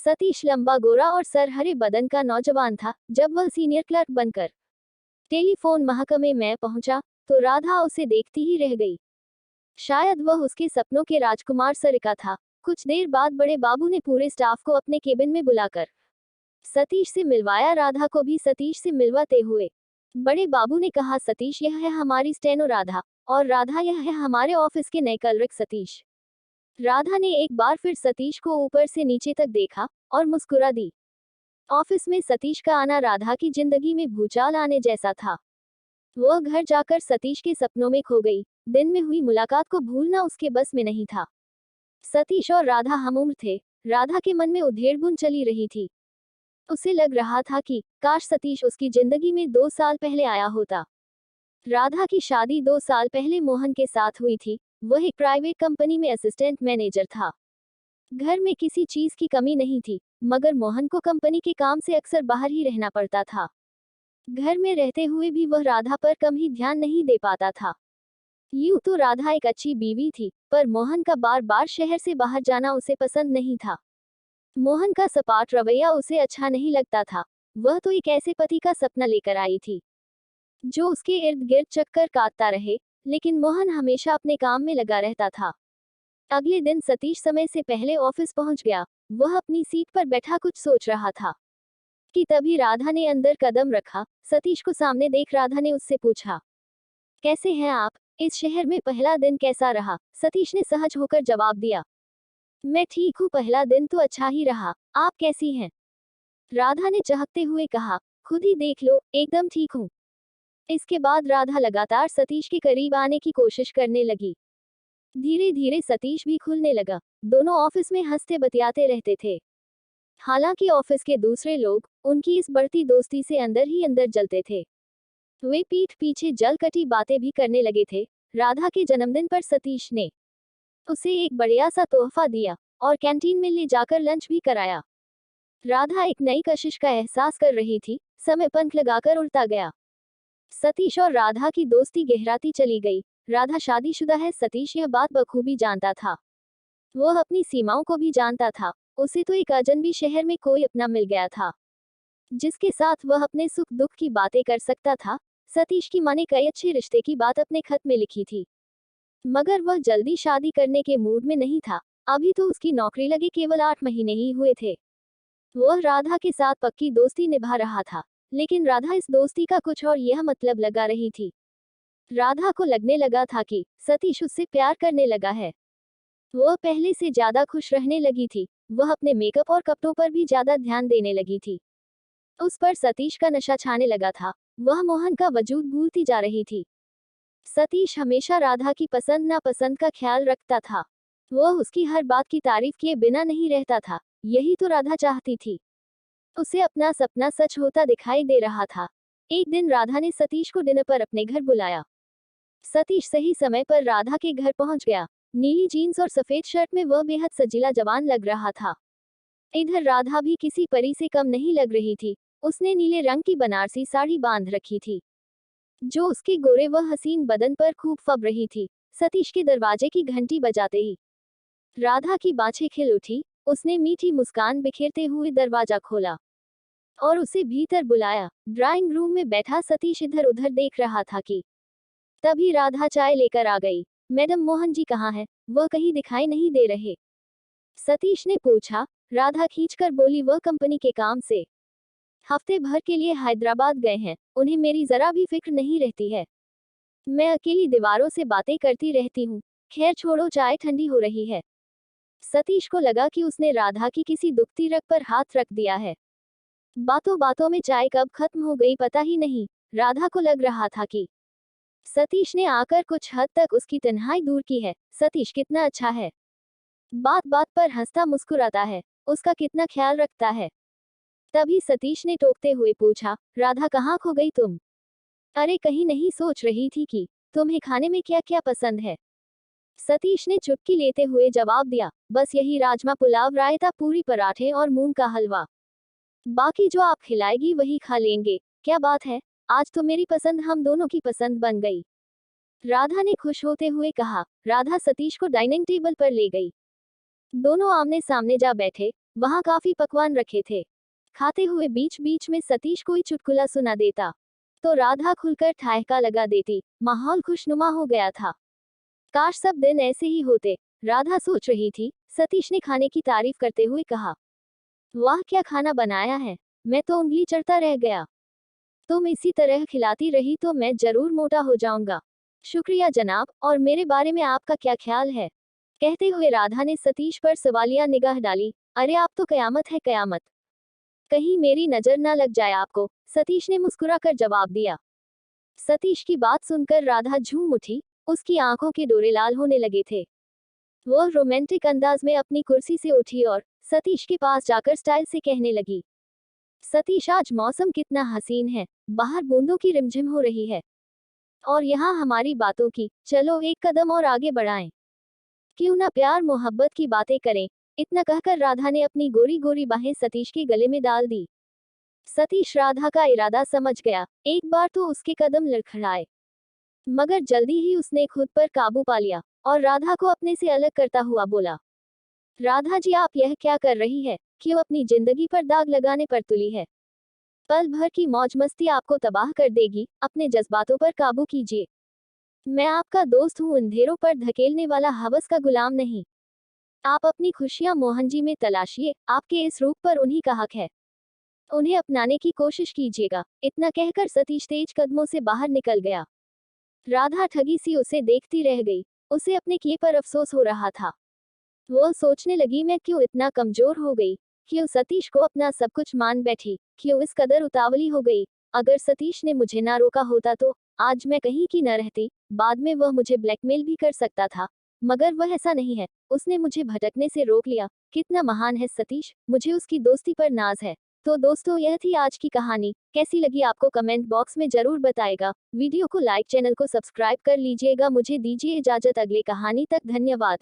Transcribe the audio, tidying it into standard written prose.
सतीश लंबा गोरा और सरहरे बदन का नौजवान था। जब वह सीनियर क्लर्क बनकर टेलीफोन महकमे में पहुंचा तो राधा उसे देखती ही रह गई। शायद वह उसके सपनों के राजकुमार सरिका था। कुछ देर बाद बड़े बाबू ने पूरे स्टाफ को अपने केबिन में बुलाकर सतीश से मिलवाया। राधा को भी सतीश से मिलवाते हुए बड़े बाबू ने कहा, सतीश यह है हमारी स्टेनो राधा, और राधा यह है हमारे ऑफिस के नए क्लर्क सतीश। राधा ने एक बार फिर सतीश को ऊपर से नीचे तक देखा और मुस्कुरा दी। ऑफिस में सतीश का आना राधा की जिंदगी में भूचाल आने जैसा था। वह घर जाकर सतीश के सपनों में खो गई। दिन में हुई मुलाकात को भूलना उसके बस में नहीं था। सतीश और राधा हमउम्र थे। राधा के मन में उधेड़-बुन चली रही थी। उसे लग रहा था कि काश सतीश उसकी जिंदगी में 2 साल पहले आया होता। राधा की शादी 2 साल पहले मोहन के साथ हुई थी। वह एक प्राइवेट कंपनी में असिस्टेंट मैनेजर था। घर में किसी चीज की कमी नहीं थी, मगर मोहन को कंपनी के काम से अक्सर बाहर ही रहना पड़ता था। घर में रहते हुए भी वह राधा पर कम ही ध्यान नहीं दे पाता था। यूं तो राधा एक अच्छी बीवी थी, पर मोहन का बार बार शहर से बाहर जाना उसे पसंद नहीं था। मोहन का सपाट रवैया उसे अच्छा नहीं लगता था। वह तो एक ऐसे पति का सपना लेकर आई थी जो उसके इर्द गिर्द चक्कर काटता रहे, लेकिन मोहन हमेशा अपने काम में लगा रहता था। अगले दिन सतीश समय से पहले ऑफिस पहुंच गया। वह अपनी सीट पर बैठा कुछ सोच रहा था कि तभी राधा ने अंदर कदम रखा। सतीश को सामने देख राधा ने उससे पूछा, कैसे हैं आप? इस शहर में पहला दिन कैसा रहा? सतीश ने सहज होकर जवाब दिया, मैं ठीक हूँ, पहला दिन तो अच्छा ही रहा। आप कैसी हैं? राधा ने चहकते हुए कहा, खुद ही देख लो, एकदम ठीक हूँ। इसके बाद राधा लगातार सतीश के करीब आने की कोशिश करने लगी। धीरे धीरे सतीश भी खुलने लगा। दोनों ऑफिस में हंसते बतियाते रहते थे। हालांकि ऑफिस के दूसरे लोग उनकी इस बढ़ती दोस्ती से अंदर ही अंदर जलते थे। वे पीठ पीछे जलकटी बातें भी करने लगे थे। राधा के जन्मदिन पर सतीश ने उसे एक बढ़िया सा तोहफा दिया और कैंटीन में ले जाकर लंच भी कराया। राधा एक नई कशिश का एहसास कर रही थी। समय पंख लगाकर उड़ता गया। सतीश और राधा की दोस्ती गहराती चली गई। राधा शादीशुदा है, सतीश यह बात बखूबी जानता था। वह अपनी सीमाओं को भी जानता था। उसे तो एक अजनबी शहर में कोई अपना मिल गया था जिसके साथ वह अपने सुख दुख की बातें कर सकता था। सतीश की मां ने कई अच्छे रिश्ते की बात अपने खत में लिखी थी, मगर वह जल्दी शादी करने के मूड में नहीं था। अभी तो उसकी नौकरी लगे केवल 8 महीने ही हुए थे। वह राधा के साथ पक्की दोस्ती निभा रहा था, लेकिन राधा इस दोस्ती का कुछ और यह मतलब लगा रही थी। राधा को लगने लगा था कि सतीश उससे प्यार करने लगा है। वह पहले से ज्यादा खुश रहने लगी थी। वह अपने मेकअप और कपड़ों पर भी ज्यादा ध्यान देने लगी थी। उस पर सतीश का नशा छाने लगा था। वह मोहन का वजूद भूलती जा रही थी। सतीश हमेशा राधा की पसंद नापसंद का ख्याल रखता था। वह उसकी हर बात की तारीफ किए बिना नहीं रहता था। यही तो राधा चाहती थी। उसे अपना सपना सच होता दिखाई दे रहा था। एक दिन राधा ने सतीश को डिनर पर अपने घर बुलाया। सतीश सही समय पर राधा के घर पहुंच गया। नीली जीन्स और सफेद शर्ट में वह बेहद सजीला जवान लग रहा था। इधर राधा भी किसी परी से कम नहीं लग रही थी। उसने नीले रंग की बनारसी साड़ी बांध रखी थी जो उसके गोरे व हसीन बदन पर खूब फब रही थी। सतीश के दरवाजे की घंटी बजाते ही राधा की बाछें खिल उठी। उसने मीठी मुस्कान बिखेरते हुए दरवाजा खोला और उसे भीतर बुलाया। ड्राइंग रूम में बैठा सतीश इधर उधर देख रहा था कि तभी राधा चाय लेकर आ गई। मैडम, मोहन जी कहाँ हैं? वह कहीं दिखाई नहीं दे रहे। सतीश ने पूछा। राधा खींचकर बोली, वह कंपनी के काम से हफ्ते भर के लिए हैदराबाद गए हैं। उन्हें मेरी जरा भी फिक्र नहीं रहती है। मैं अकेली दीवारों से बातें करती रहती हूँ। खैर छोड़ो, चाय ठंडी हो रही है। सतीश को लगा कि उसने राधा की किसी दुखती रग पर हाथ रख दिया है। बातों बातों में चाय कब खत्म हो गई पता ही नहीं। राधा को लग रहा था कि सतीश ने आकर कुछ हद तक उसकी तन्हाई दूर की है। सतीश कितना अच्छा है, बात बात पर हंसता मुस्कुराता है, उसका कितना ख्याल रखता है। तभी सतीश ने टोकते हुए पूछा, राधा कहाँ खो गई तुम? अरे कहीं नहीं, सोच रही थी कि तुम्हें खाने में क्या क्या पसंद है। सतीश ने चुटकी लेते हुए जवाब दिया, बस यही राजमा पुलाव, रायता, पूरी, पराठे और मूंग का हलवा। बाकी जो आप खिलाएगी वही खा लेंगे। क्या बात है, आज तो मेरी पसंद हम दोनों की पसंद बन गई। राधा ने खुश होते हुए कहा। राधा सतीश को डाइनिंग टेबल पर ले गई। दोनों आमने सामने जा बैठे। वहां काफी पकवान रखे थे। खाते हुए बीच बीच में सतीश कोई चुटकुला सुना देता तो राधा खुलकर ठहाका लगा देती। माहौल खुशनुमा हो गया था। काश सब दिन ऐसे ही होते, राधा सोच रही थी। सतीश ने खाने की तारीफ करते हुए कहा, वाह क्या खाना बनाया है, मैं तो उंगली चढ़ता रह गया। तुम इसी तरह खिलाती रही तो मैं जरूर मोटा हो जाऊंगा। शुक्रिया जनाब, और मेरे बारे में आपका क्या ख्याल है? कहते हुए राधा ने सतीश पर सवालिया निगाह डाली। अरे आप तो कयामत है कयामत, कहीं मेरी नजर ना लग जाए आपको, सतीश ने मुस्कुराकर जवाब दिया। सतीश की बात सुनकर राधा झूम उठी। उसकी आंखों के डोरे लाल होने लगे थे। वह रोमांटिक अंदाज में अपनी कुर्सी से उठी और सतीश के पास जाकर स्टाइल से कहने लगी, सतीश आज मौसम कितना हसीन है, बाहर बूंदों की रिमझिम हो रही है और यहाँ हमारी बातों की, चलो एक कदम और आगे बढ़ाएं। क्यों ना प्यार मोहब्बत की बातें करें। इतना कहकर राधा ने अपनी गोरी गोरी बाहें सतीश के गले में डाल दी। सतीश राधा का इरादा समझ गया। एक बार तो उसके कदम लड़खड़ाए, मगर जल्दी ही उसने खुद पर काबू पा लिया और राधा को अपने से अलग करता हुआ बोला, राधा जी आप यह क्या कर रही है, क्यों अपनी जिंदगी पर दाग लगाने पर तुली है? पल भर की मौज मस्ती आपको तबाह कर देगी, अपने जज्बातों पर काबू कीजिए। मैं आपका दोस्त हूँ, अंधेरों पर धकेलने वाला हवस का गुलाम नहीं। आप अपनी खुशियां मोहन जी में तलाशिए, आपके इस रूप पर उन्हीं का हक है, उन्हें अपनाने की कोशिश कीजिएगा। इतना कहकर सतीश तेज कदमों से बाहर निकल गया। राधा ठगी सी उसे देखती रह गई। उसे अपने किए पर अफसोस हो रहा था। वह सोचने लगी, मैं क्यों इतना कमजोर हो गई, क्यों सतीश को अपना सब कुछ मान बैठी, क्यों इस कदर उतावली हो गई। अगर सतीश ने मुझे ना रोका होता तो आज मैं कहीं की न रहती। बाद में वह मुझे ब्लैकमेल भी कर सकता था, मगर वह ऐसा नहीं है, उसने मुझे भटकने से रोक लिया। कितना महान है सतीश, मुझे उसकी दोस्ती पर नाज है। तो दोस्तों यह थी आज की कहानी। कैसी लगी आपको कमेंट बॉक्स में जरूर बताएगा। वीडियो को लाइक, चैनल को सब्सक्राइब कर लीजिएगा। मुझे दीजिए इजाजत, अगली कहानी तक धन्यवाद।